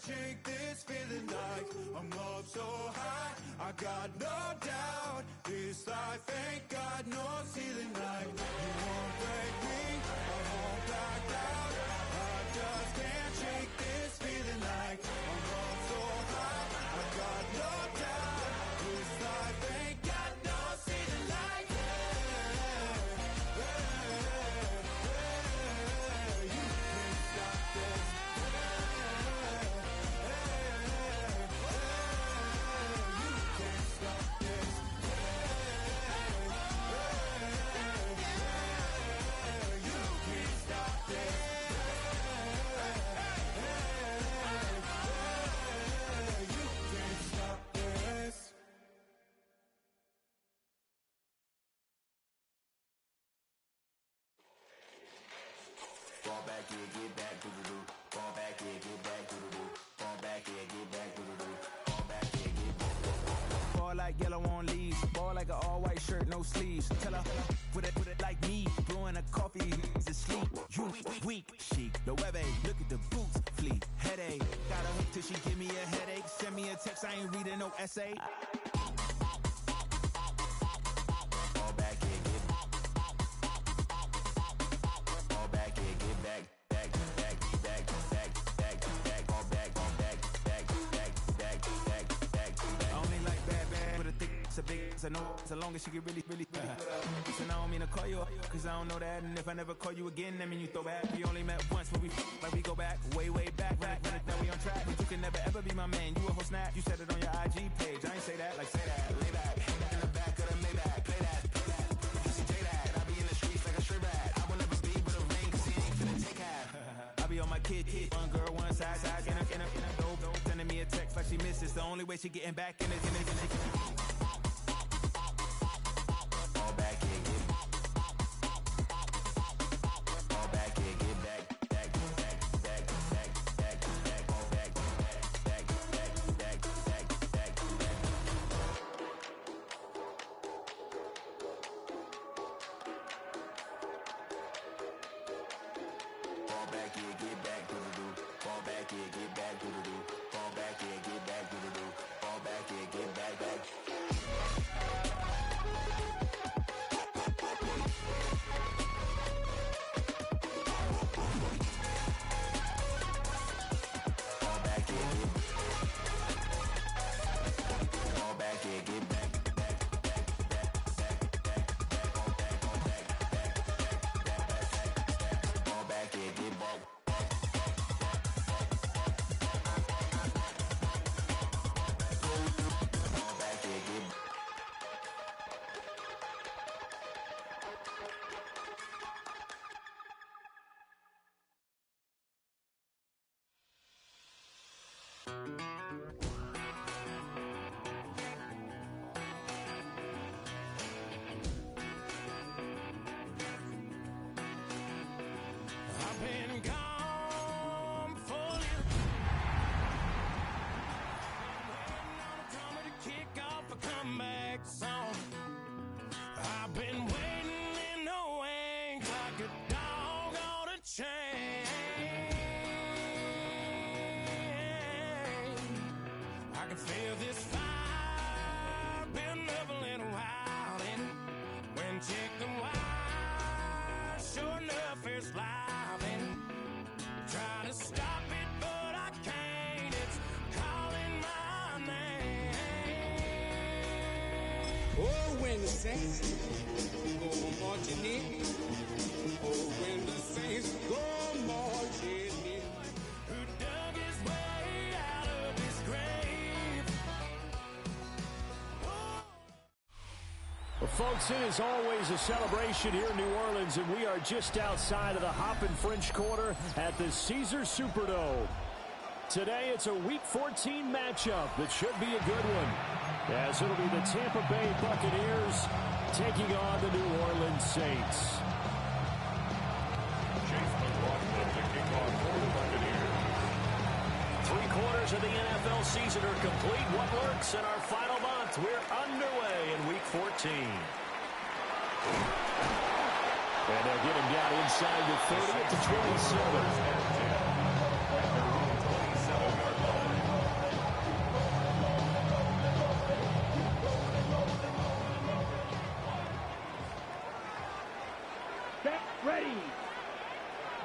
shake this feeling like I'm up so high. I got no doubt this life ain't got no ceiling. Like you won't break me, I won't back down. I just can't shake this feeling like I'm up so high. I got no doubt this life ain't got no ceiling. Like you can't stop this. Fall back here, get back, do-do-do. Fall back here, get back, do-do-do. Fall back here, get back, do-do-do. Fall back here, get back. Ball like yellow on leaves. Ball like an all-white shirt, no sleeves. Tell her, put it like me. Blowing a coffee, he's asleep. You weak, chic. The web look at the boots, fleet. Headache, got a hook till she give me a headache. Send me a text, I ain't reading no essay. Fall back here, get back. Fall back here, get back. Back, back, back, back, back, back. Fall back, back, back, back, back, back, back. I only like bad, with a thick, it's a big, it's a no, so long as she get really put up. Listen, I don't mean to call you up, cause I don't know that. And if I never call you again, that mean you throw back. We only met once, but we like we go back, way back. Now we on track, but you can never ever be my man. You a whole snap, you said it on your IG page. I ain't say that, like say that, lay back. In the back of the Maybach, play that. You see J that, I be in the streets like a stray rat. I will never be with a ring, cause he ain't finna take half. I be on my kid, one girl, one side, in a dope, sending me a text like she misses. The only way she getting back in it. Fall back here, get back. Fall back here, get back. Back, back, back, back, back, back. Fall back, back, back, back, back, back, back. Fall back here, get back, do-do-do. Fall back here, get back, do-do-do. Fall back here, get back, do-do-do. Fall back here, get back, back. Fall back here, get back. Fall back here, get back. Back, back, back, back, back, back. Fall back, back, back, back, back, back, back. Fall back here, get back. Fall back here, get back. I've been gone for a little. Waiting on a drummer to kick off a comeback song. I've been waiting in the wings like a dog on a chain. I can feel this fire building up a little while, and when chicken wire, sure enough, it's live, and trying to stop it, but I can't. It's calling my name. Oh, when the saints go marching in. Oh, when the saints go marching in. Who dug his way out of his grave? Well, folks, it is always a celebration here in New Orleans, and we are just outside of the Hoppin' French Quarter at the Caesars Superdome. Today, it's a Week 14 matchup that should be a good one, as it'll be the Tampa Bay Buccaneers taking on the New Orleans Saints. Three-quarters of the NFL season are complete. What works in our final month? We're underway in Week 14. And they'll get him down inside the 30 at the 27.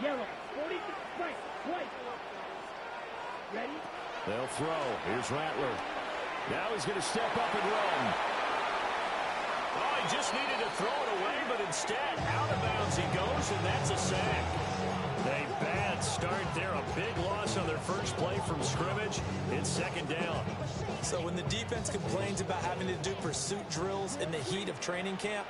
Yellow. 40. Right. White. Ready? They'll throw. Here's Rattler. Now he's going to step up and run. Oh, he just needed to throw it away, but instead, out of bounds he goes, and that's a sack. A bad start there. A big loss on their first play from scrimmage. It's second down. So when the defense complains about having to do pursuit drills in the heat of training camp,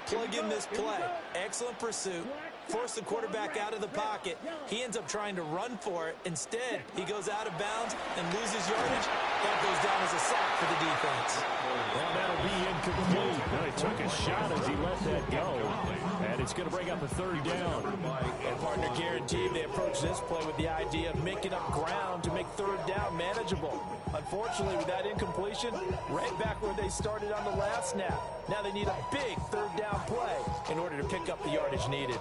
plug in this play. Excellent pursuit. Force the quarterback out of the pocket. He ends up trying to run for it. Instead, he goes out of bounds and loses yardage. That goes down as a sack for the defense. Well, that'll be incomplete. Well, he took a shot as he let that go. And it's going to bring up a third down. And partner guaranteed they approach this play with the idea of making up ground to make third down manageable. Unfortunately, with that incompletion, right back where they started on the last snap. Now they need a big third down play in order to pick up the yardage needed.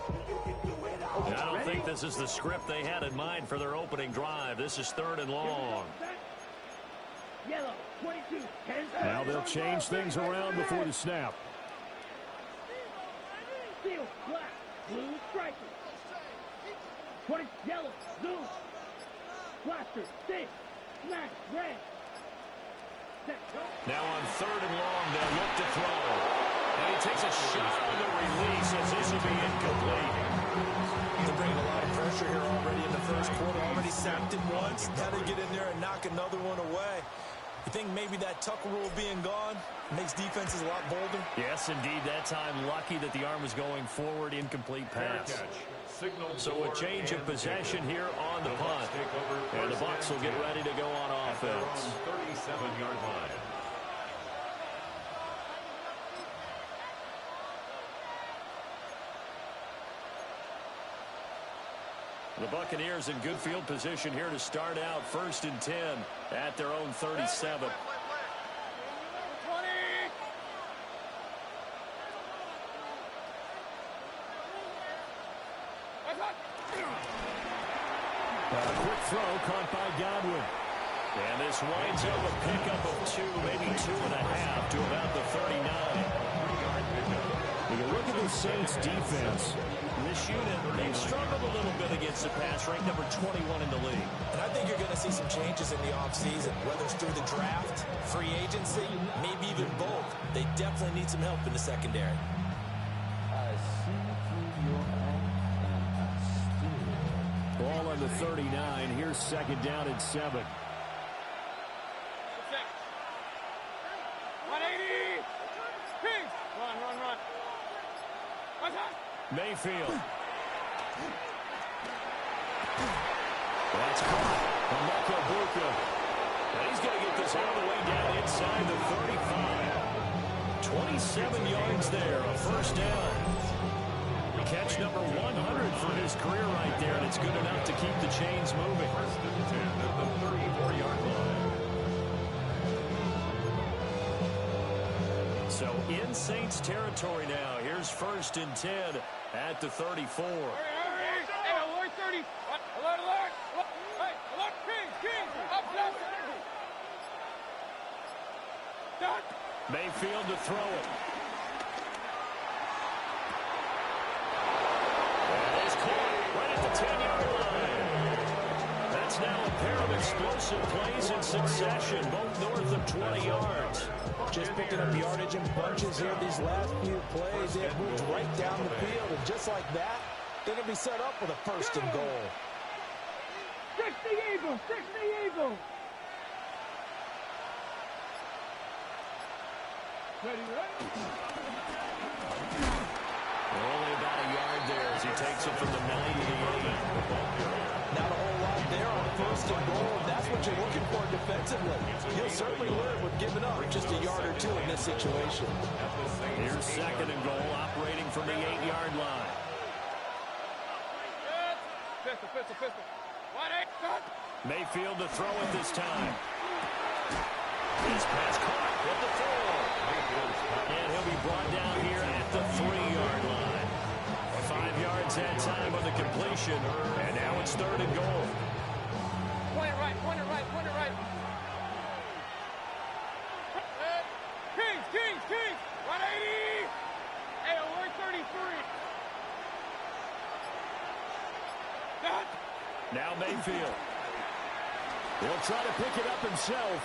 I don't think this is the script they had in mind for their opening drive. This is third and long. Yellow. 22. Now they'll change things around before the snap. Steel. Black. Blue. Striker. 20. Yellow. Blue. Blaster. Stick. Smash. Red. Now on third and long, they'll look to throw. And he takes a shot on the release as this will be incomplete. They're bringing a lot of pressure here already in the first quarter. Already sacked him once. Now they get in there and knock another one away. You think maybe that Tucker rule being gone makes defenses a lot bolder? Yes, indeed. That time, lucky that the arm was going forward. Incomplete pass. So a change of possession here on the punt. And the Bucs will get ready to go on offense. 37-yard line. The Buccaneers in good field position here to start out. 1st and 10 at their own 37. A quick throw caught by Godwin. And this winds up a pickup of 2, maybe 2.5 to about the 39. When you look at the Saints defense, this unit, they've struggled a little bit against the pass, ranked number 21 in the league. And I think you're going to see some changes in the offseason, whether it's through the draft, free agency, maybe even both. They definitely need some help in the secondary. Ball on the 39. Here's second down and 7. 180. Kings. Run. Mayfield. That's caught. Amaka Buka. And he's going to get this all the way down inside the 35. 27 yards there, a first down. Catch number 100 for his career right there, and it's good enough to keep the chains moving. 1st and 10 at the 34-yard line. So in Saints territory now. Here's 1st and 10 at the 34. Hey, alert 30. Alert. Hey, alert. Kings. Up, left. Done. Mayfield to throw it. Right at the 10-yard line. That's now a pair of explosive plays in succession, both north of 20 yards. Just picking up yardage in bunches here these last few plays. They have moved right down the field, and just like that, they're going to be set up with a 1st and goal. 60 Eagle. Ready. Only about a yard there as he takes it from the 9 to the 8. Not a whole lot there on 1st and goal. That's what you're looking for defensively. You'll certainly learn with giving up just a yard or two in this situation. Here's 2nd and goal, operating from the 8-yard line. Pistol. 1-8. Mayfield to throw it this time. His pass caught at the 4. And he'll be brought down here at the 3-yard line. 5 yards that time on the completion. And now it's 3rd and goal. Point it right. Kings. 180. Hey, alert 33. Now Mayfield. He'll try to pick it up himself.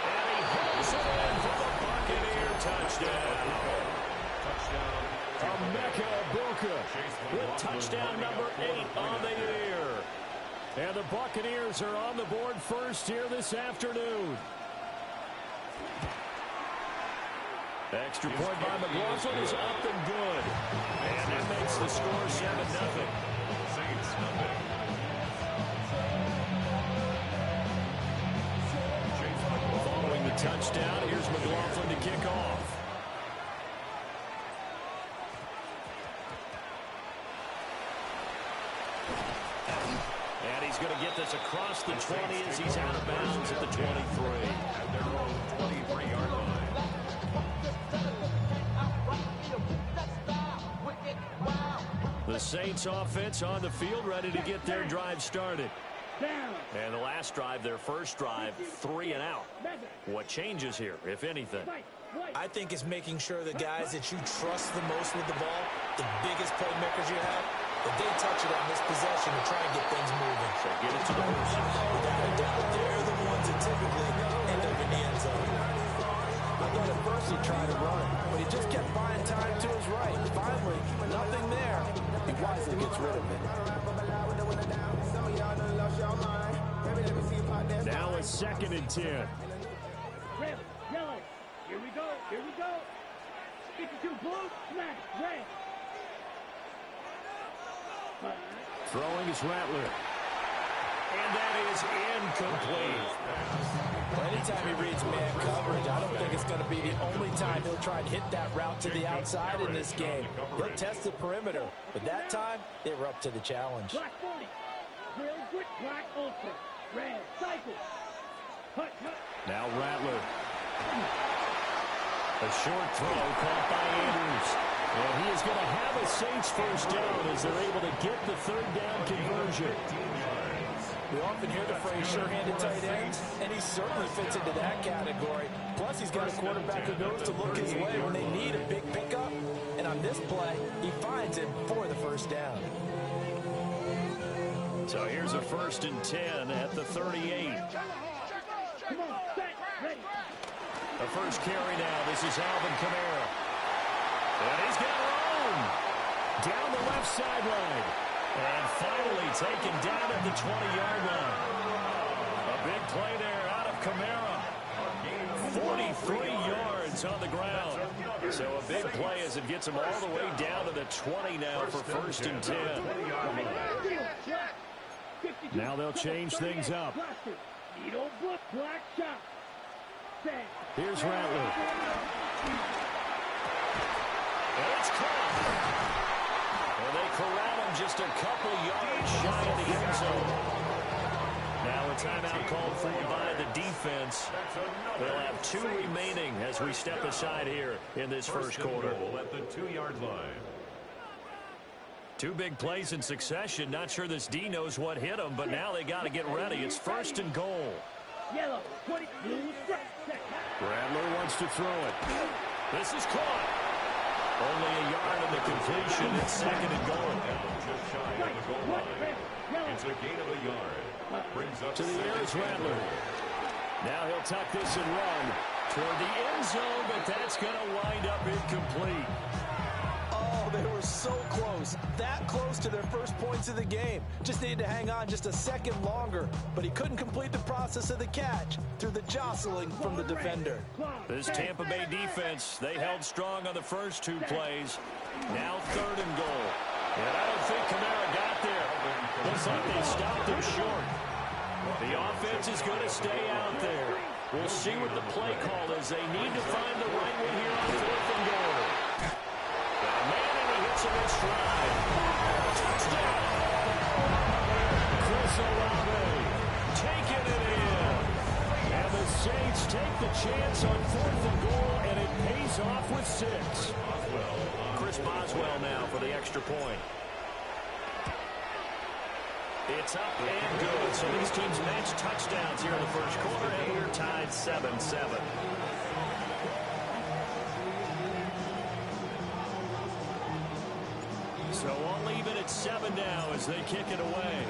And he hits it in for the Buccaneer touchdown. Emeka Egbuka with touchdown number 8 on the year. And the Buccaneers are on the board first here this afternoon. Extra point by McLaughlin is up and good. And that makes the score 7-0. Saints nothing. Following the touchdown, here's McLaughlin to kick off. And he's going to get this across the 20 as he's out of bounds at the 23. At their own 23-yard line. The Saints offense on the field, ready to get their drive started. And the last drive, their first drive, 3 and out. What changes here, if anything? I think it's making sure the guys that you trust the most with the ball, the biggest playmakers you have, that they touch it on this possession to try and get things moving. So get it to the horses. Without a doubt, they're the ones that typically end up in the end zone. I thought at first he tried to run, but he just kept buying time to his right. Finally, nothing there. He wisely gets rid of it. Now a 2nd and 10. Red, yellow. Here we go. Here we go. 52 blue, black, red. Throwing is Rattler. And that is incomplete. Well, anytime he reads man coverage, I don't think it's going to be the only time he'll try and hit that route to the outside in this game. He'll test the perimeter, but that time, they were up to the challenge. Black 40. Grill grit, black ultra. Red, cycle. Hut, hut. Now Rattler. A short throw caught by Andrews. And he is going to have a Saints first down as they're able to get the 3rd down conversion. We often hear the phrase sure-handed tight ends, and he certainly fits into that category. Plus, he's got a quarterback who knows to look his way when they need a big pickup. And on this play, he finds him for the first down. So here's a 1st and 10 at the 38. Come on, set, ready. The first carry now. This is Alvin Kamara. And he's got room down the left sideline. And finally taken down at the 20-yard line. A big play there out of Kamara. 43 yards on the ground. So a big play as it gets him all the way down to the 20 now for 1st and 10. Now they'll change things up. Here's Rattler. And it's caught. And they corral him just a couple yards shy of the end zone. Now a timeout called for by the defense. They'll have 2 remaining as we step aside here in this first quarter. At the 2-yard line. 2 big plays in succession. Not sure this D knows what hit him, but now they got to get ready. It's 1st and goal. Yellow, 20, blue, strike. Rattler wants to throw it. This is caught. Only a yard in the completion. It's 2nd and goal. Just shy of the goal line. It's a gain of a yard. Brings up to the air is Rattler. Now he'll tuck this and run toward the end zone, but that's going to wind up incomplete. Oh, they were so close. That close to their first points of the game. Just needed to hang on just a second longer, but he couldn't complete the process of the catch through the jostling from the defender. This Tampa Bay defense, they held strong on the first 2 plays. Now 3rd and goal. And I don't think Kamara got there. Looks like they stopped him short. The offense is going to stay out there. We'll see what the play call is. They need to find the right one here on 4th and goal. Man, and he hits him in stride. Touchdown! Chris Olave taking it in. And the Saints take the chance on 4th and goal, and it pays off with 6. Chris Boswell now for the extra point. It's up and good. So these teams match touchdowns here in the first quarter, and we're tied 7-7. So all even it's 7 now as they kick it away.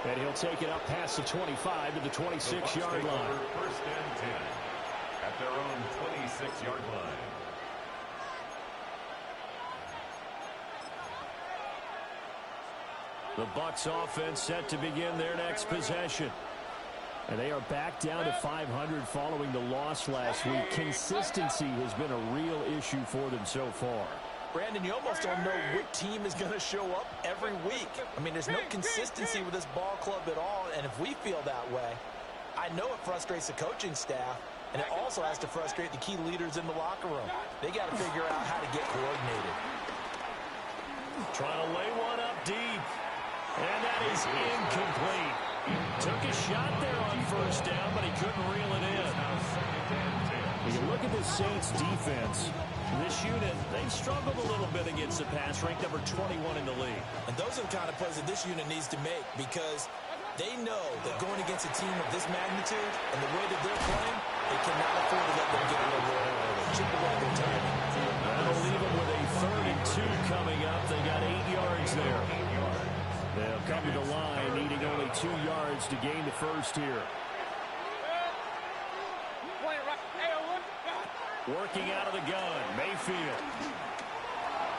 And he'll take it up past the 25 to the 26-yard line. First and 10 at their own 26-yard line. The Bucs offense set to begin their next possession. And they are back down to 500 following the loss last week. Consistency has been a real issue for them so far. Brandon, you almost don't know what team is going to show up every week. I mean, there's no consistency with this ball club at all, and if we feel that way, I know it frustrates the coaching staff, and it also has to frustrate the key leaders in the locker room. They got to figure out how to get coordinated. Trying to lay one up deep. And that is incomplete. Took a shot there on first down, but he couldn't reel it in. When you look at the Saints defense, this unit, they struggled a little bit against the pass, ranked number 21 in the league. And those are the kind of plays that this unit needs to make because they know that going against a team of this magnitude and the way that they're playing, they cannot afford to let them get a little early. Chip away their timing. That'll leave them with a 3rd and 2 coming up. They got 8 yards there. They'll come to the line, needing only 2 yards to gain the first here. Working out of the gun, Mayfield.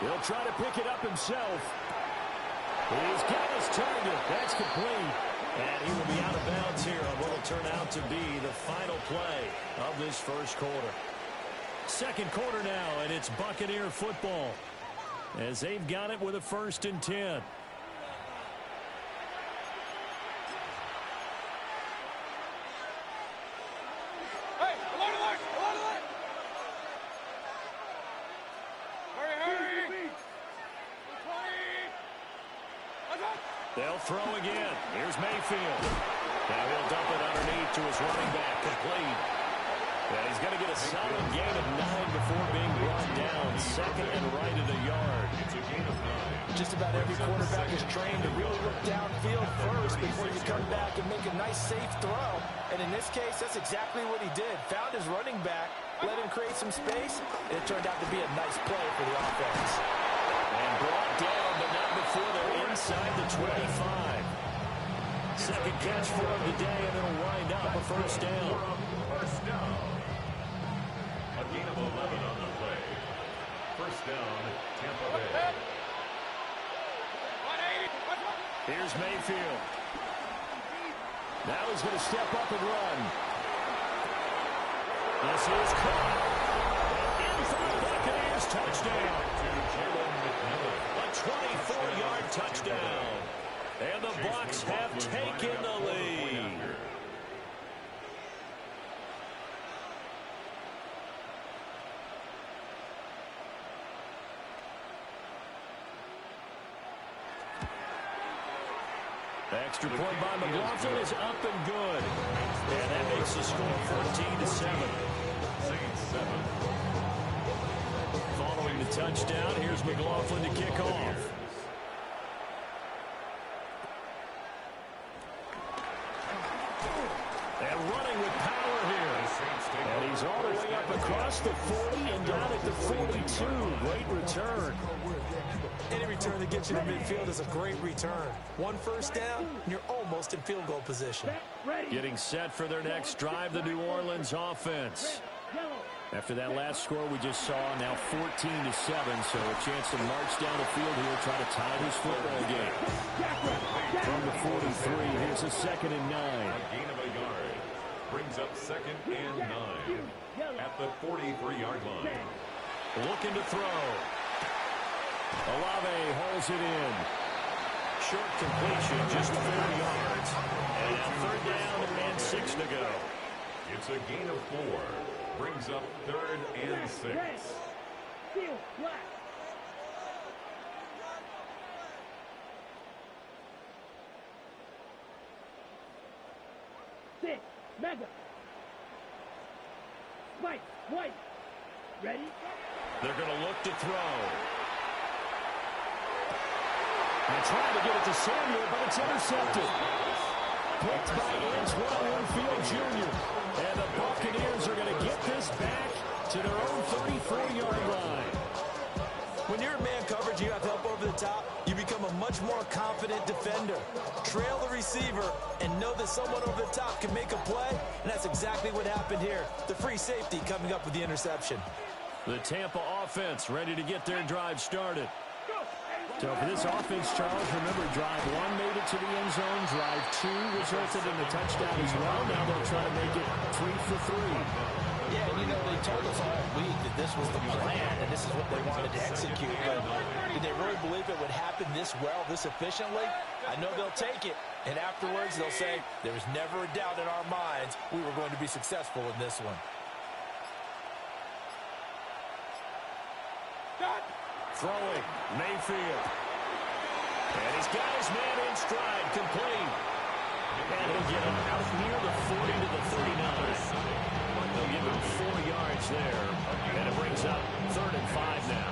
He'll try to pick it up himself. He's got his target. That's complete. And he will be out of bounds here on what will turn out to be the final play of this first quarter. Second quarter now, and it's Buccaneer football as they've got it with a 1st and 10. They'll throw again. Here's Mayfield. Now he'll dump it underneath to his running back, complete. And he's going to get a solid gain of 9 before being brought down. 2nd and right at a yard. It's a gain of 9. Just about every quarterback is trained to really look downfield first before you come back and make a nice, safe throw. And in this case, that's exactly what he did. Found his running back, let him create some space, and it turned out to be a nice play for the offense. And brought down, but not before they're inside the 25. Second catch for him today, and it'll wind up a first down. First down. A gain of 11 on the play. First down, Tampa Bay. Here's Mayfield. Now he's going to step up and run. This is caught. In for the Buccaneers, touchdown. A 24-yard touchdown. And the Bucs have taken the lead. Extra point by McLaughlin is up and good. And that makes the score 14-7. Following the touchdown, here's McLaughlin to kick off. And running with power here. And he's all the way up across the 40 and down at the 42. Great return. Any return that gets you to midfield is a great return. 1 first down, and you're almost in field goal position. Getting set for their next drive, the New Orleans offense. After that last score we just saw, now 14-7, so a chance to march down the field here, try to tie this football game. From the 43, here's a 2nd and 9. A gain of a yard. Brings up 2nd and 9 at the 43-yard line. Looking to throw. Olave holds it in. Short completion, just 4 yards. And now 3rd down and 6 to go. It's a gain of 4. Brings up 3rd and 6. Six, mega. Spike, white. Ready? They're going to look to throw. And trying to get it to Samuel, but it's intercepted. picked by Antoine Winfield Jr. And the Buccaneers are going to get this back to their own 34-yard line. When you're in man coverage, you have help over the top, you become a much more confident defender. Trail the receiver and know that someone over the top can make a play, and that's exactly what happened here. The free safety coming up with the interception. The Tampa offense ready to get their drive started. So for this offense, Charles, remember, drive 1 made it to the end zone. Drive 2 resulted in a touchdown as well. Now they'll try to make it 3 for 3. Yeah, and you know, they told us all week that this was the plan and this is what they wanted to execute. But did they really believe it would happen this well, this efficiently? I know they'll take it. And afterwards, they'll say, there was never a doubt in our minds we were going to be successful in this one. Throwing, Mayfield. And he's got his man in stride, complete. And he'll get him out near the 40 to the 39. They'll give him 4 yards there. And it brings up 3rd and 5 now.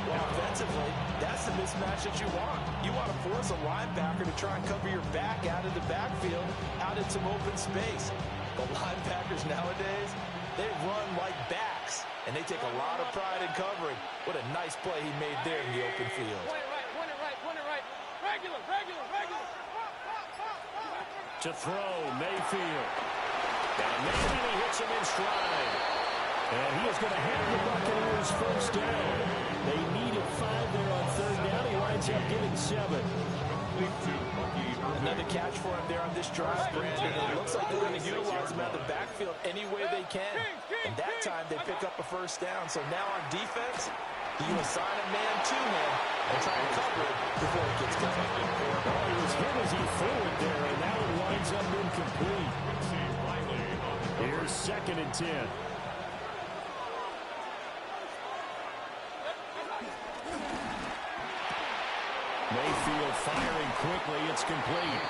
Well, offensively, that's the mismatch that you want. You want to force a linebacker to try and cover your back out of the backfield, out in some open space. The linebackers nowadays, they run like backs, and they take a lot of pride in covering. What a nice play he made there in the open field. Point it right. Regular. To throw, Mayfield. And maybe he hits him in stride. And he is going to have the Buccaneers first down. They needed 5 there on 3rd down. He winds up getting 7. Another catch for him there on this drive, Brandon. It looks like they're going to utilize him out of the backfield any way they can. And that time they pick up a first down. So now on defense, you assign a man to him and try to cover it before it gets going. Well, he was hit as he threw it there, and now it winds up incomplete. Here's 2nd and 10. Mayfield firing quickly. It's complete.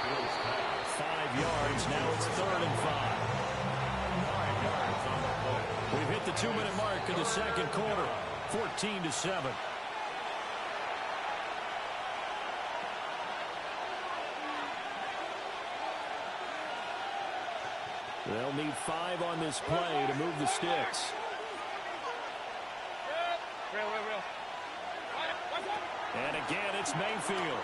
5 yards. Now it's 3rd and 5. We've hit the 2-minute mark in the 2nd quarter. 14-7. They'll need 5 on this play to move the sticks. Real. And again, it's Mayfield.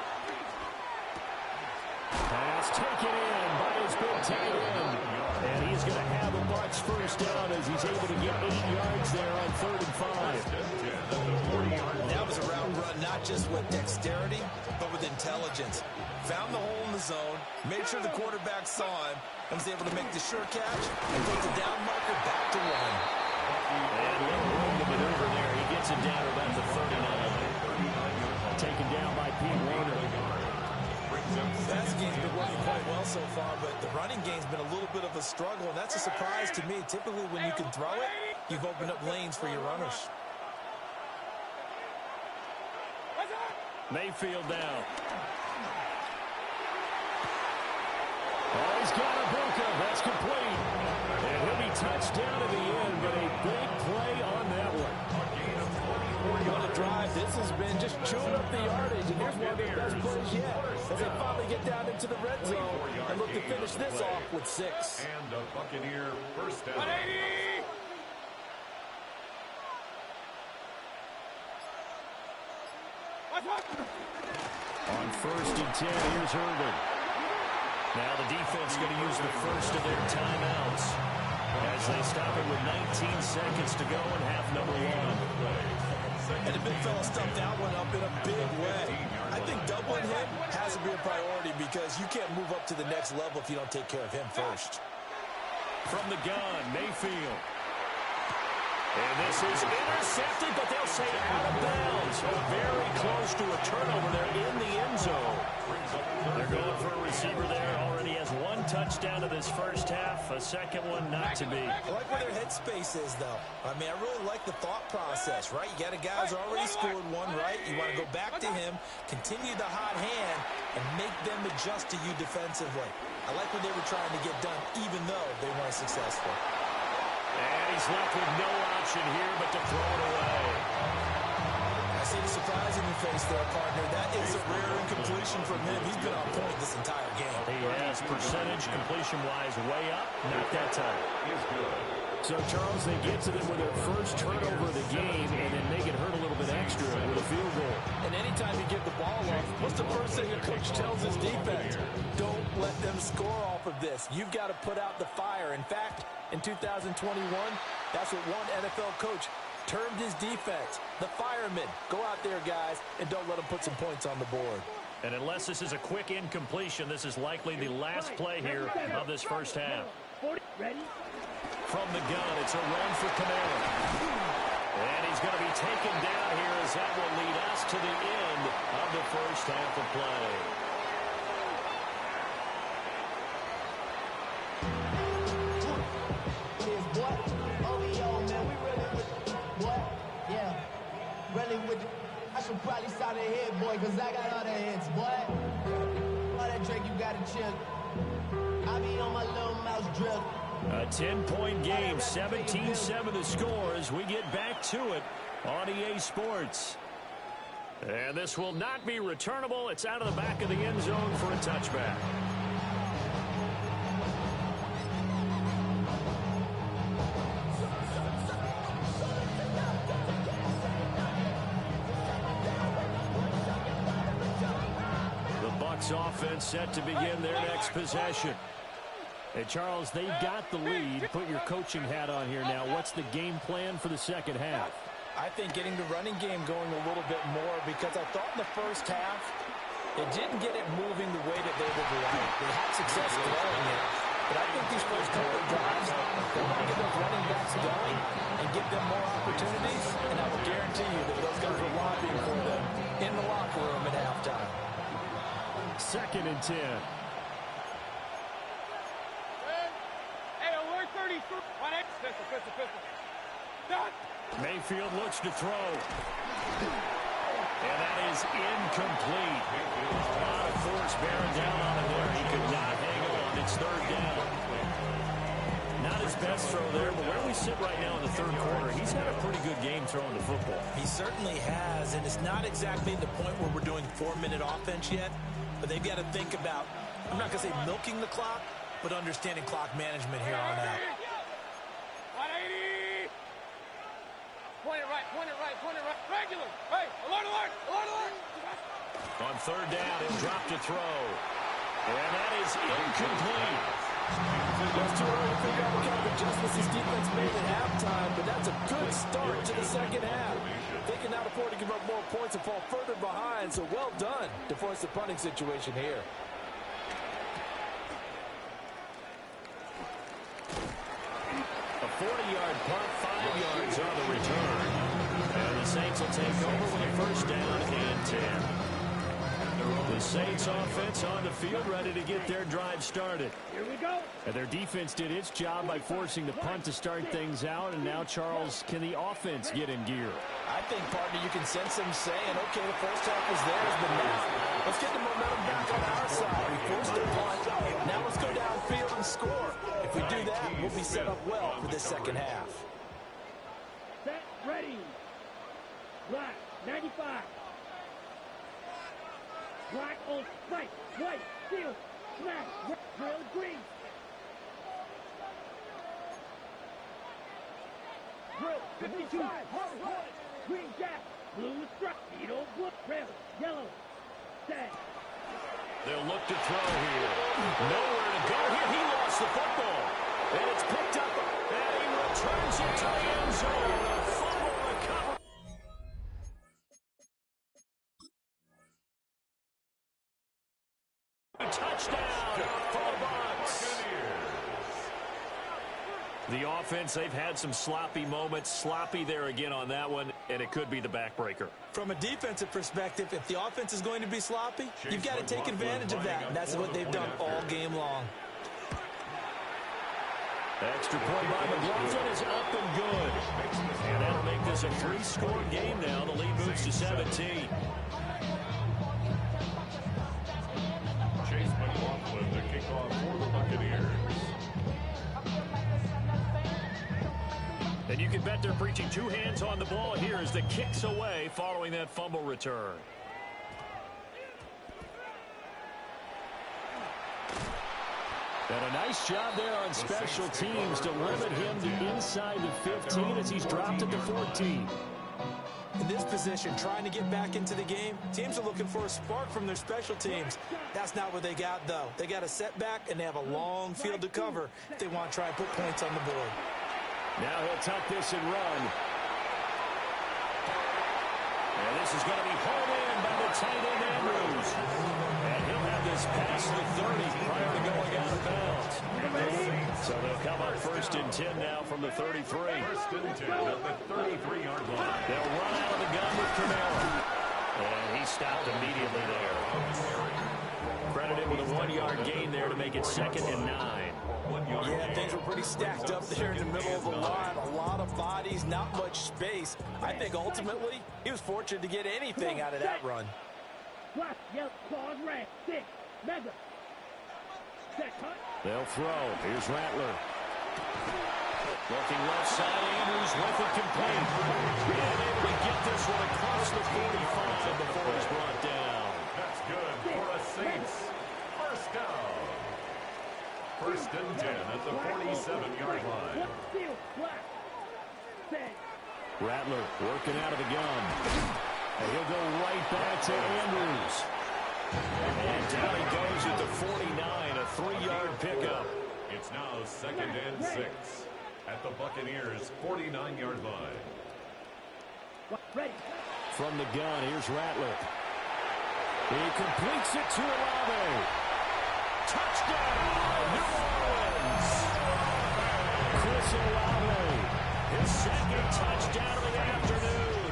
Pass taken in by his big tight end. And he's going to have a Bucs first down as he's able to get 8 yards there on 3rd and 5. That was a route run, not just with dexterity, but with intelligence. Found the hole in the zone, made sure the quarterback saw him, and was able to make the sure catch and put the down marker back to 1. And little room to maneuver there. He gets it down to about the 39. Taken down by Pete Warner. Pass game's been working quite well so far, but the running game's been a little bit of a struggle, and that's a surprise to me. Typically, when you can throw it, you've opened up lanes for your runners. Mayfield down. Oh, he's got a Bucca. That's complete. And he'll be touched down to the end, but a big play on that one. What a drive. This has been just chewing up the yardage, and here's one of their best plays yet as they finally get down into the red zone and look to finish this off with 6. And a Buccaneer first down. 180! On 1st and 10, here's Irvin. Now the defense going to use the first of their timeouts as they stop it with 19 seconds to go in half number 1. And the big fella stuffed that one up in a big way. I think doubling him has to be a priority because you can't move up to the next level if you don't take care of him first. From the gun, Mayfield. And this is intercepted, but they'll say out of bounds. Very close to a turnover there in the end zone. They're going for a receiver there. Already has 1 touchdown to this first half. A second one not to be. I like where their headspace is, though. I mean, I really like the thought process, right? You got a guy who's already scored 1, right? You want to go back to him, continue the hot hand, and make them adjust to you defensively. I like what they were trying to get done, even though they weren't successful. And he's left with no option here but to throw it away. I see the surprise in your face there, partner. That is a rare incompletion from him. He's been on point this entire game. He has. pass percentage, completion-wise, way up. Not that time. So, Charles, they get to them with their first turnover of the game and then make it hurt a little bit extra with a field goal. And anytime you give the ball up, what's the first thing a coach tells his defense? Don't let them score off of this. You've got to put out the fire. In fact, in 2021, that's what one NFL coach termed his defense, the firemen. Go out there, guys, and don't let them put some points on the board. And unless this is a quick incompletion, this is likely the last play here of this first half. Ready? From the gun, it's a run for Kamara. And he's going to be taken down here as that will lead us to the end of the first half of play. I should probably start a hit, boy, because I got all the hits, boy. All that drink, you got to chill. I be on my little mouse drill. A 10-point game, 17-7 the score as we get back to it on EA Sports. And this will not be returnable. It's out of the back of the end zone for a touchback. The Bucs offense set to begin their next possession. Hey, Charles, they've got the lead. Put your coaching hat on here now. What's the game plan for the second half? I think getting the running game going a little bit more because I thought in the first half it didn't get it moving the way that they would like. They had success throwing it. But I think these first couple of drives, they want to get those running backs going and give them more opportunities. And I will guarantee you that those guys were lobbying for them in the locker room at halftime. 2nd and 10. Mayfield looks to throw. And that is incomplete. A lot of force bearing down on him there. He could not hang on. It's 3rd down. Not his best throw there, but where we sit right now in the 3rd quarter, he's had a pretty good game throwing the football. He certainly has, and it's not exactly the point where we're doing 4-minute offense yet, but they've got to think about, I'm not going to say milking the clock, but understanding clock management here on out. 180! Point it right, regular, right, alert! On 3rd down, he'll drop to throw. And that is incomplete. It's too early to figure out what kind of adjustments this defense made at halftime, but that's a good start to the second half. They can now afford to give up more points and fall further behind, so well done to force the punting situation here. A 40-yard punt, 5 yards on the return. And the Saints will take over with a 1st down and 10. The Saints offense on the field ready to get their drive started. Here we go. And their defense did its job by forcing the punt to start things out. And now, Charles, can the offense get in gear? I think, partner, you can sense them saying, okay, the first half was theirs, but now let's get the momentum back on our side. We forced a punt. Now let's go downfield and score. If we do that, we'll be set up well for this second half. Set, ready. Black, 95. Black on strike, white, steel, smash, drill, green. Drill, 52, green gas, blue strike, needle, blue, red, yellow, tag. They'll look to throw here. Nowhere to go here. He lost the football. And it's picked up. And he returns it to the end zone. A fumble recovery. Touchdown for the Bucs. The offense, they've had some sloppy moments. Sloppy there again on that one, and it could be the backbreaker. From a defensive perspective, if the offense is going to be sloppy, you've got to take advantage of that, and that's what they've done all game long. Extra point by McLaughlin is up and good. And that'll make this a 3-score game now. The lead moves to 17. Chase McLaughlin, the kickoff for the Buccaneers. And you can bet they're preaching 2 hands on the ball here as the kick's away following that fumble return. And a nice job there on special teams to limit him to inside the 15 as he's dropped it to 14. In this position, trying to get back into the game, teams are looking for a spark from their special teams. That's not what they got, though. They got a setback, and they have a long field to cover if they want to try and put points on the board. Now he'll tuck this and run. And this is going to be hauled in by the tight end, Andrews. And he'll have this past the 30 prior to going out of bounds. So they'll come up 1st and 10 now from the 33. 1st and 10 at the 33-yard line. They'll run out of the gun with Camaro. And he stopped immediately there. Credit him with a 1-yard gain there to make it 2nd and 9. Yeah, things were pretty stacked up there in the middle of the line. A lot of bodies, not much space. I think ultimately he was fortunate to get anything out of that run. They'll throw. Here's Rattler. Looking left side, Andrews with it complete. And able to get this one across the 45 before he's brought down. That's good for a Saints. 1st down. 1st and 10 at the 47-yard line. Rattler working out of the gun. And he'll go right back to Andrews. And down he goes at the 49, a 3-yard pickup. It's now 2nd and 6 at the Buccaneers' 49-yard line. From the gun, here's Rattler. He completes it to Olave. Touchdown, New Orleans! Chris Olave, his 2nd touchdown of the afternoon.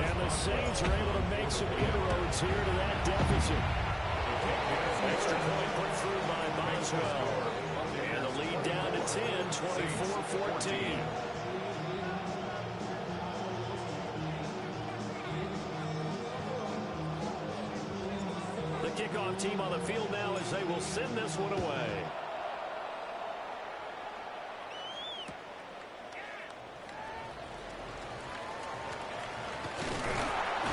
And the Saints are able to make some inroads here to that deficit. Extra point put through by Boswell. And the lead down to 10, 24-14. The kickoff team on the field now as they will send this one away.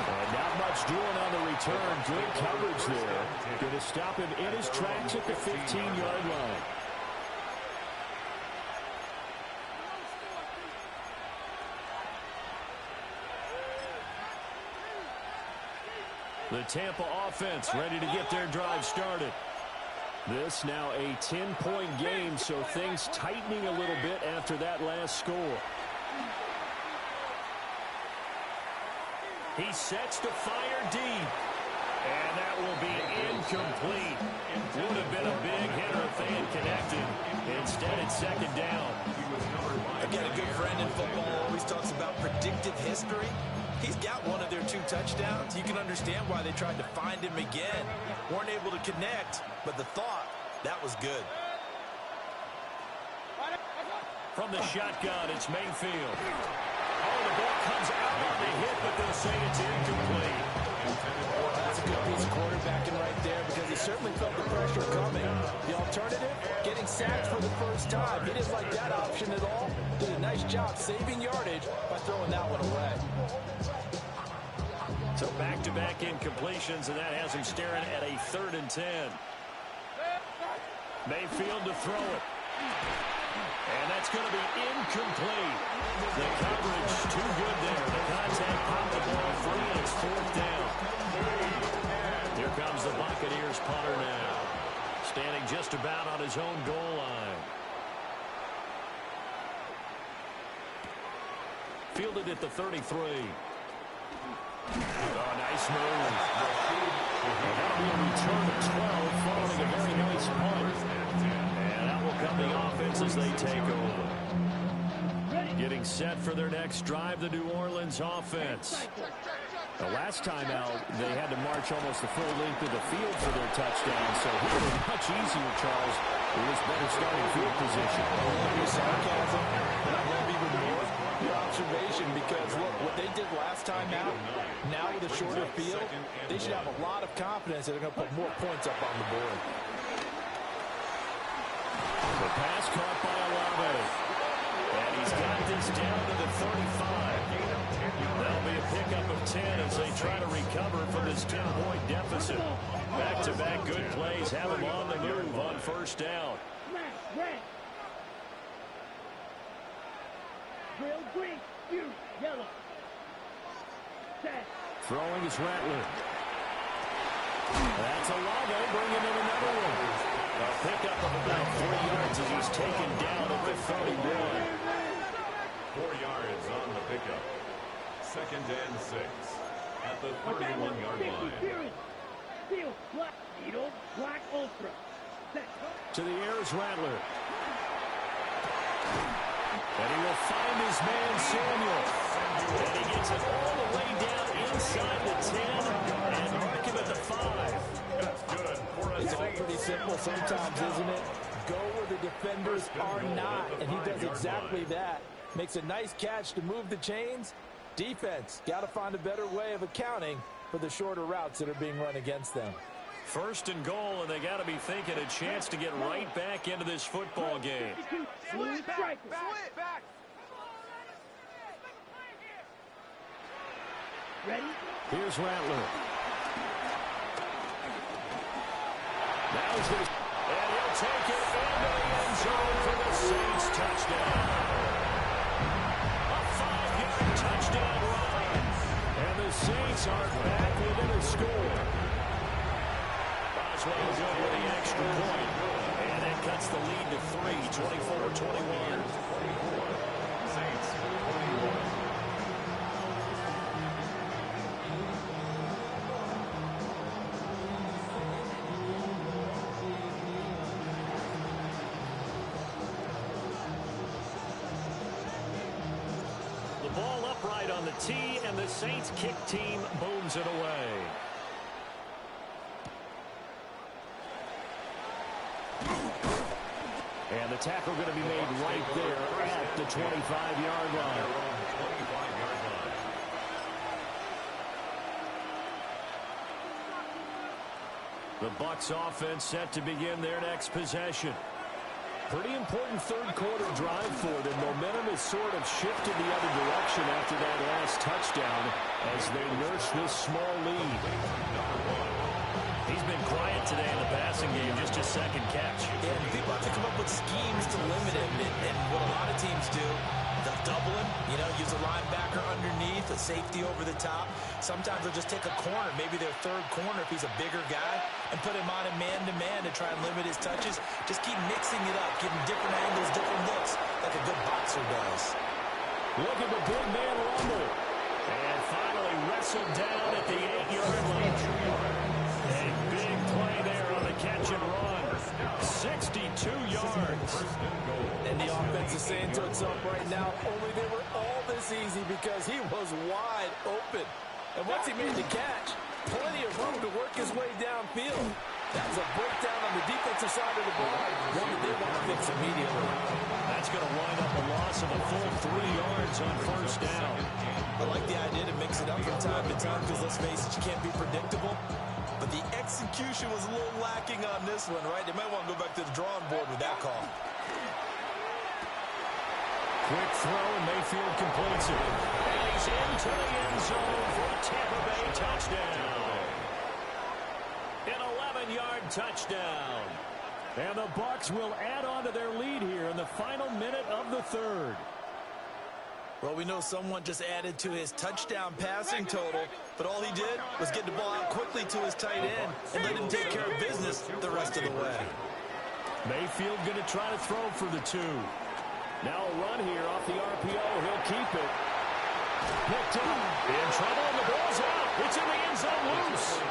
And not much doing on the return. Good coverage there. Going to stop him in his tracks at the 15-yard line. The Tampa offense ready to get their drive started. This now a 10-point game, so things tightening a little bit after that last score. He sets to fire deep. And that will be incomplete. Would have been a big hitter if they had connected. Instead, it's 2nd down. Again, a good friend in football always talks about predictive history. He's got one of their 2 touchdowns. You can understand why they tried to find him again. Weren't able to connect, but the thought, that was good. From the shotgun, it's Mayfield. Oh, the ball comes out on the hit, but they'll say it's incomplete. That's a good piece of quarterbacking right there because he certainly felt the pressure coming. The alternative, getting sacked for the first time. He didn't like that option at all. Did a nice job saving yardage by throwing that one away. So back-to-back incompletions, and that has him staring at a 3rd and 10. Mayfield to throw it. And that's going to be incomplete. The coverage too good there. The contact popped the ball free, and it's 4th down. Here comes the Buccaneers punter now. Standing just about on his own goal line. Fielded at the 33. Oh, nice move. That'll be a return of 12 following a very nice punt. And that will come the offense as they take over. Getting set for their next drive, the New Orleans offense. The last time out, they had to march almost the full length of the field for their touchdown. So here it was much easier, Charles. It was better starting field position. Your sarcasm, and I love even more your observation because, look, what they did last time out, now with a shorter field, they should have a lot of confidence that they're going to put more points up on the board. The pass caught by Olave. And he's got this down to the 35. That'll be a pickup of 10 as they try to recover from this 10-point deficit. Back-to-back good plays have them on the move on 1st down. red. Drill green, you, yellow. Set. Throwing is Rattler. That's a Lago bringing in another one. A pickup of about 3 yards as he's taken down at the 31. 4 yards on the pickup. 2nd and 6 at the 31-yard line. Steel, black, needle, black ultra. Set. To the air is Rattler. And he will find his man Samuel. And he gets it all the way down inside the 10 and mark him at the 5. That's good for a It's all pretty simple sometimes, isn't it? Go where the defenders are not, and he does exactly that. Makes a nice catch to move the chains. Defense, got to find a better way of accounting for the shorter routes that are being run against them. 1st and goal, and they got to be thinking a chance to get right back into this football game. Blue striker. Ready? Here's Rattler. Now he's going to... And he'll take it into the end zone for the Saints touchdown. A 5-yard touchdown run. And the Saints are back within a score. Boswell good with the extra point. And that cuts the lead to 3, 24-21. Saints 21. Ball upright on the tee, and the Saints kick team booms it away. And the tackle going to be made right there at the 25-yard line. The Bucs offense set to begin their next possession. Pretty important third-quarter drive for them. Momentum has sort of shifted the other direction after that last touchdown as they nurse this small lead. He's been quiet today in the passing game, just his 2nd catch. Yeah, and people have to come up with schemes to limit him. And what a lot of teams do, they'll double him, use a linebacker underneath, a safety over the top. Sometimes they'll just take a corner, maybe their 3rd corner if he's a bigger guy, and put him on a man-to-man to try and limit his touches. Just keep mixing it up, giving different angles, different looks, like a good boxer does. Look at the big man rumble. And finally wrestled down at the 8-yard line. A big play there on the catch and run. 62 yards. And the offense is saying to itself right now, only they were all this easy because he was wide open. And once he made the catch, plenty of room to work his way downfield. That's a breakdown on the defensive side of the ball, one that they want to fix immediately. That's going to wind up a loss of a full 3 yards on 1st down. I like the idea to mix it up from time to time because, let's face it, you can't be predictable. But the execution was a little lacking on this one, right? They might want to go back to the drawing board with that call. Quick throw, and Mayfield completes it. And he's into the end zone for a Tampa Bay touchdown. An 11-yard touchdown. And the Bucs will add on to their lead here in the final minute of the 3rd. Well, we know someone just added to his touchdown passing total, but all he did was get the ball out quickly to his tight end and let him take care of business the rest of the way. Mayfield going to try to throw for the 2. Now a run here off the RPO. He'll keep it. Picked up. In trouble, and the ball's out. It's in the end zone loose.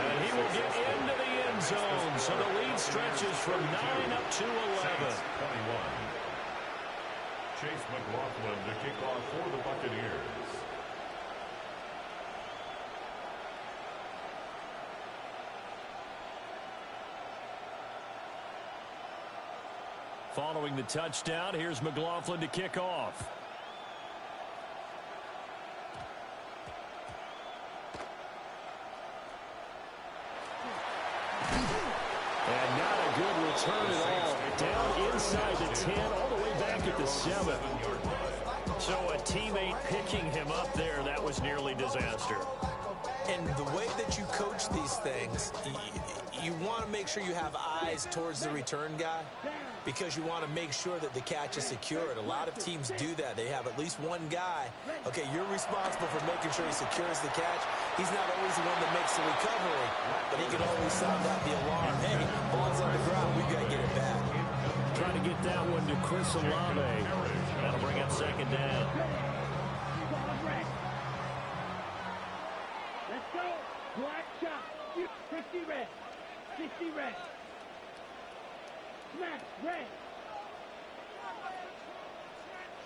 And he will get into the end zone. So the lead stretches from 9 up to 11. Chase McLaughlin to kick off for the Buccaneers. Following the touchdown, here's McLaughlin to kick off. And not a good return at all. Down inside the 10, all the way back at the 7. So a teammate picking him up there, that was nearly disaster. And the way that you coach these things, you want to make sure you have eyes towards the return guy. because you want to make sure that the catch is secured. A lot of teams do that. They have at least one guy. Okay, you're responsible for making sure he secures the catch. He's not always the one that makes the recovery, but he can always sound out the alarm. Hey, ball's on the ground. We've got to get it back. Trying to get that one to Chris Olave. That'll bring up second down. Let's go. Black shot. 60 red. 60 red. Smash red.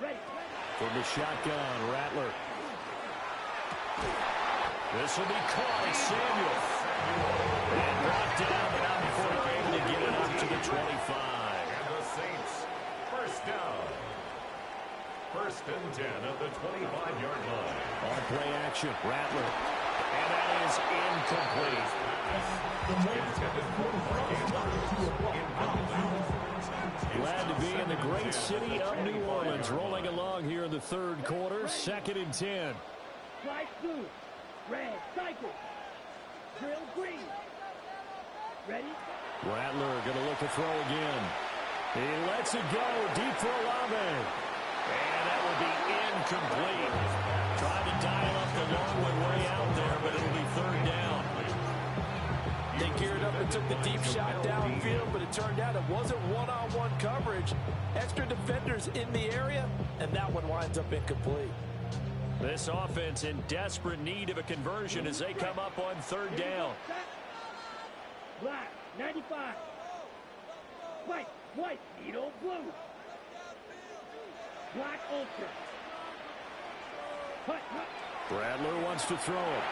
Ready. From the shotgun, Rattler. This will be caught as Samuel. And brought down, but not before able to get it up to the 25. And the Saints, first down. First and 10 at the 25-yard line. On play action, Rattler. And that is incomplete. Intended for Glad to be in the great city of New Orleans. Rolling along here in the third quarter. Second and 10. Fly blue. Red. Cycle. Drill green. Ready? Rattler going to look to throw again. He lets it go deep for Olave. And that will be incomplete. Trying to dial up the long way out there, but it'll be third down. They geared up and took the deep shot downfield, but it turned out it wasn't one-on-one coverage. Extra defenders in the area, and that one winds up incomplete. This offense in desperate need of a conversion as they come up on third down. Black, 95. White, needle blue. Black ultra. Rattler wants to throw it.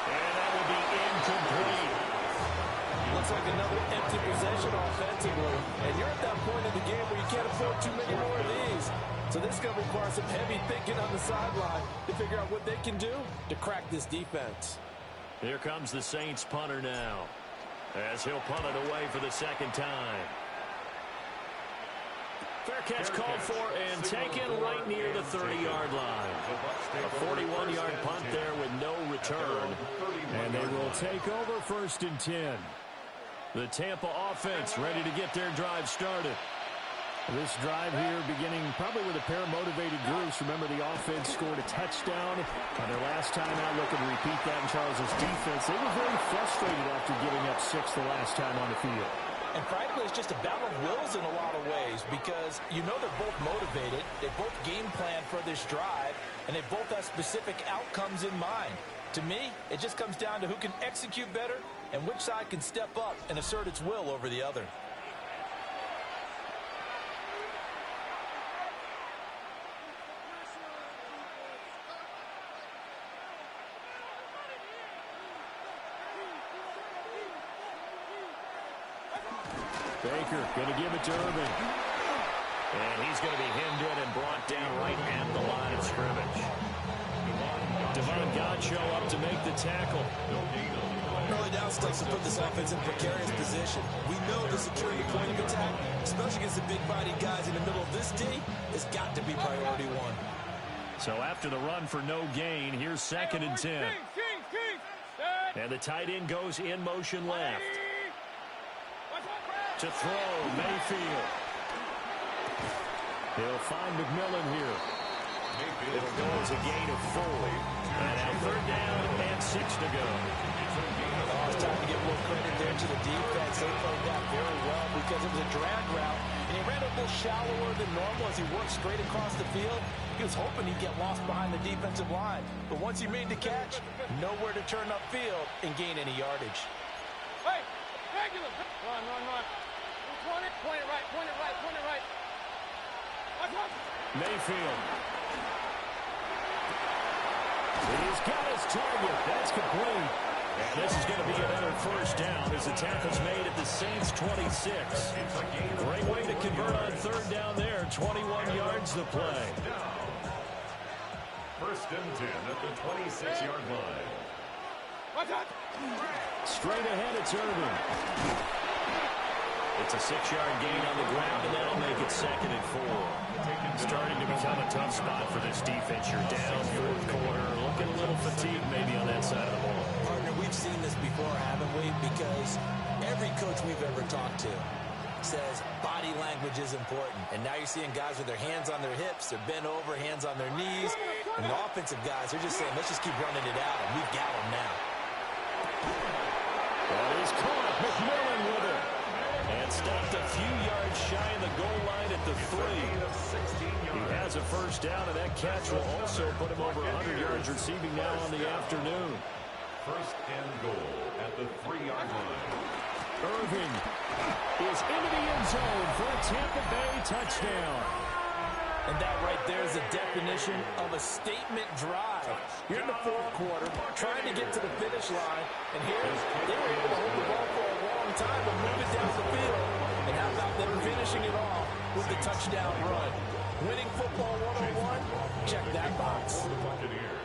And that will be incomplete. Looks like another empty possession offensively. And you're at that point in the game where you can't afford too many more of these. So this is going to require some heavy thinking on the sideline to figure out what they can do to crack this defense. Here comes the Saints punter now, as he'll punt it away for the second time. Fair catch called for and taken right near the 30-yard line. A 41-yard punt there with no return. And they will take over first and 10. The Tampa offense ready to get their drive started. This drive here beginning probably with a pair of motivated groups. Remember, the offense scored a touchdown on their last time out. Looking to repeat that in Charles's defense. They were very frustrated after giving up 6 the last time on the field. And frankly, it's just a battle of wills in a lot of ways because you know they're both motivated. They both game plan for this drive, and they both have specific outcomes in mind. To me, it just comes down to who can execute better and which side can step up and assert its will over the other. Baker going to give it to Irvin. And he's going to be hemmed in and brought down right at the line of scrimmage. Devon Godchaux up to make the tackle. Early down stuff to put this offense in precarious position. We know the security point of attack, especially against the big fighting guys in the middle of this D, has got to be priority one. So after the run for no gain, here's second and 10. And the tight end goes in motion left. To throw, Mayfield. He'll find McMillan here. It'll go as a gain of 4. And now third down and 6 to go. Oh, it's time to give more credit there to the defense. They played that very well because it was a drag route. And he ran a little shallower than normal as he worked straight across the field. He was hoping he'd get lost behind the defensive line. But once he made the catch, nowhere to turn upfield and gain any yardage. Hey, regular. Run. Point it right. Mayfield. He's got his target. That's complete. And this is going to be another first down as the tackle's made at the Saints 26. Great way to convert on third down there. 21 yards the play. First and 10 at the 26-yard line. Straight ahead, it's Irvin. It's a 6-yard gain on the ground, and that'll make it second and 4. Starting to become a tough spot for this defense. You're down fourth quarter, looking a little fatigued maybe on that side of the ball. Partner, we've seen this before, haven't we? Because every coach we've ever talked to says body language is important. And now you're seeing guys with their hands on their hips, they're bent over, hands on their knees. And the offensive guys are just saying, let's just keep running it out, and we've got them now. That is caught. McMillan with it. And stopped a few yards shy of the goal line at the 3. He has a first down, and that catch will also put him over 100 yards receiving now on the afternoon. First and goal at the 3-yard line. Irving is into the end zone for a Tampa Bay touchdown. And that right there is a definition of a statement drive. You're in the fourth quarter, trying to get to the finish line, and here they were able to hold the ball for a long time and move it down the field. And how about them finishing it off with the touchdown run? Winning football 101, check that box. For the Buccaneers.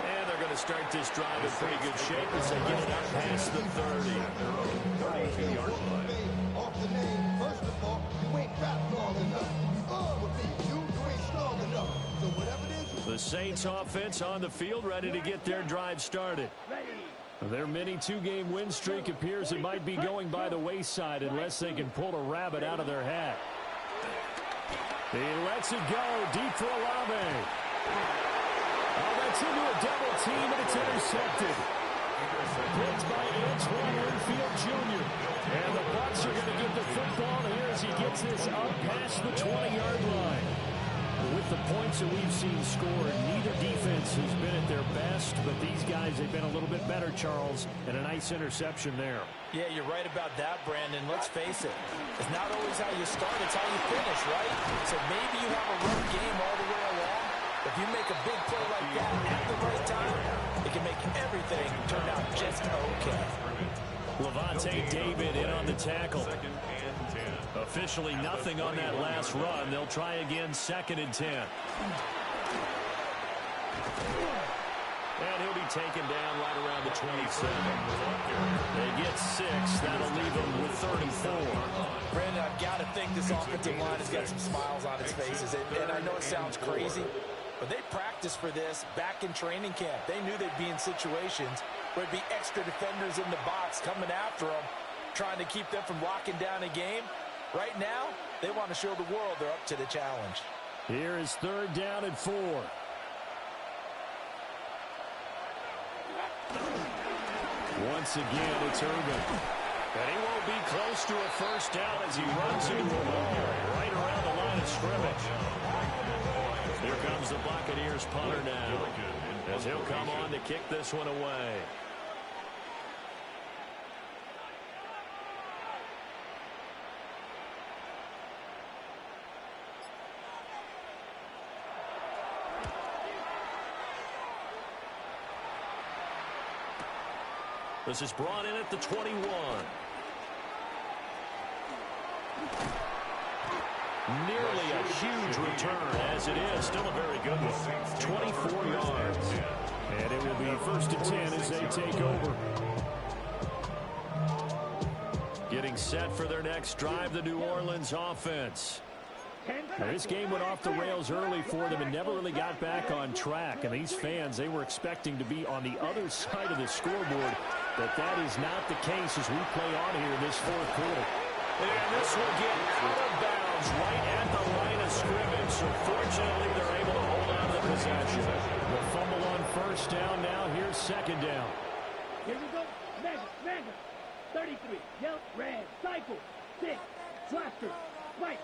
And they're going to start this drive in pretty good shape as they get it up past the 30. 32-yard line. Off the name, first of all, you ain't rap long enough. With me, you ain't strong enough. So whatever it is. The Saints offense on the field, ready to get their drive started. Their mini two-game win streak appears it might be going by the wayside unless they can pull a rabbit out of their hat. He lets it go deep for Olave. Oh, that's into a double team, and it's intercepted. Picked by Antoine Winfield Jr. And the Bucs are going to get the football here as he gets this up past the 20-yard line. With the points that we've seen scored, neither defense has been at their best, but these guys have been a little bit better, Charles, and a nice interception there. Yeah, you're right about that, Brandon. Let's face it. It's not always how you start, it's how you finish, right? So maybe you have a rough game all the way along. If you make a big play like that at the right time, it can make everything turn out just okay. Levante David in on the tackle. Second and 10. Officially nothing on that last run. They'll try again, second and 10. And he'll be taken down right around the 27. They get 6. That'll leave them with 34. Brandon, I've got to think this offensive line has got some smiles on its faces. And I know it sounds crazy, but they practiced for this back in training camp. They knew they'd be in situations where there'd be extra defenders in the box coming after them, trying to keep them from locking down a game. Right now, they want to show the world they're up to the challenge. Here is third down and 4. Once again, it's Irvin. And he won't be close to a first down as he runs into a wall right around the line of scrimmage. Here comes the Buccaneers punter now, as he'll come on to kick this one away. This is brought in at the 21. Nearly a huge return, as it is. Still a very good one. 24 yards. And it will be first and 10 as they take over. Getting set for their next drive, the New Orleans offense. Now, this game went off the rails early for them and never really got back on track. And these fans, they were expecting to be on the other side of the scoreboard. But that is not the case as we play on here this fourth quarter. And this will get out of bounds right at the line of scrimmage. So fortunately, they're able to hold on to the possession. The fumble on first down now. Here's second down. Here we go. Mega. 33. Yelp. Red. Cycle. 6. Blaster. White.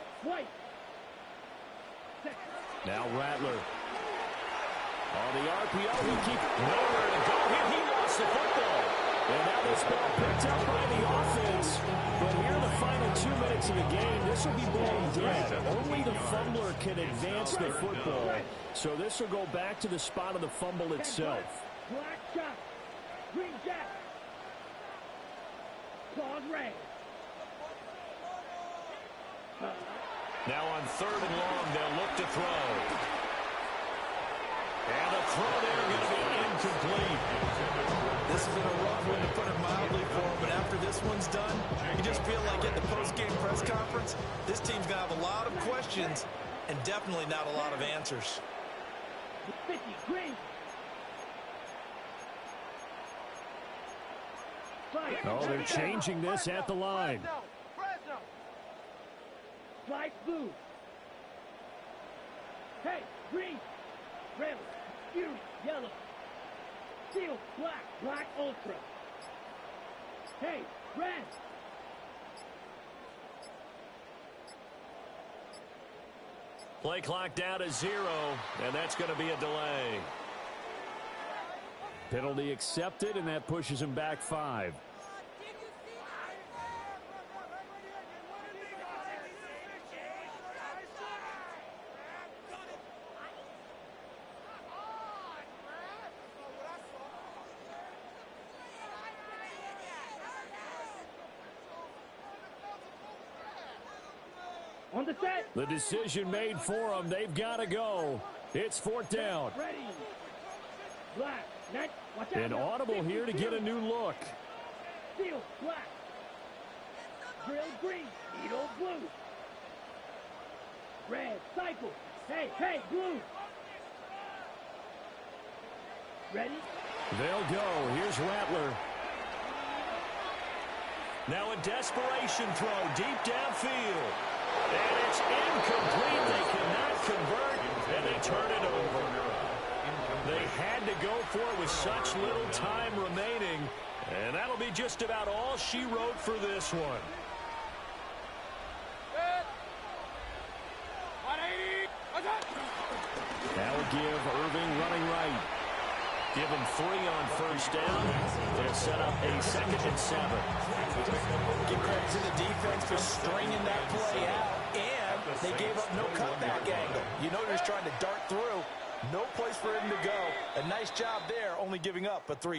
Now Rattler. On the RPO, he'll keep nowhere to go. He lost the football. And now this ball picked up by the offense. But here in the final 2 minutes of the game, this will be blown dead. Only the fumbler can advance the football. So this will go back to the spot of the fumble itself. Black shot. Green jack. Claws red. Now on third and long, they'll look to throw. And the throw there going to be incomplete. This has been a rough one, to put it mildly, for him, but after this one's done, you just feel like at the post-game press conference, this team's going to have a lot of questions and definitely not a lot of answers. 50, green. Oh, they're changing this at the line. Slice blue. Hey, green. Red. Fury. Yellow. Steel. Black. Black ultra. Hey, red. Play clock down to 0, and that's going to be a delay. Penalty accepted, and that pushes him back 5. On the set. The decision made for them. They've got to go. It's 4th down. Ready. Black. Next. Watch out. An audible here to get a new look. Steel. Black. Drill green. Needle blue. Red. Cycle. Hey, blue. Ready? They'll go. Here's Rattler. Now a desperation throw deep downfield. And it's incomplete. They cannot convert, and they turn it over. They had to go for it with such little time remaining, and that'll be just about all she wrote for this one. That will give Irving running right. Give him 3 on 1st down. They'll set up a 2nd and 7. Give credit to the defense for stringing that play out, and they gave up no cutback angle. You know, they're just trying to dart through. No place for him to go. A nice job there, only giving up a 3.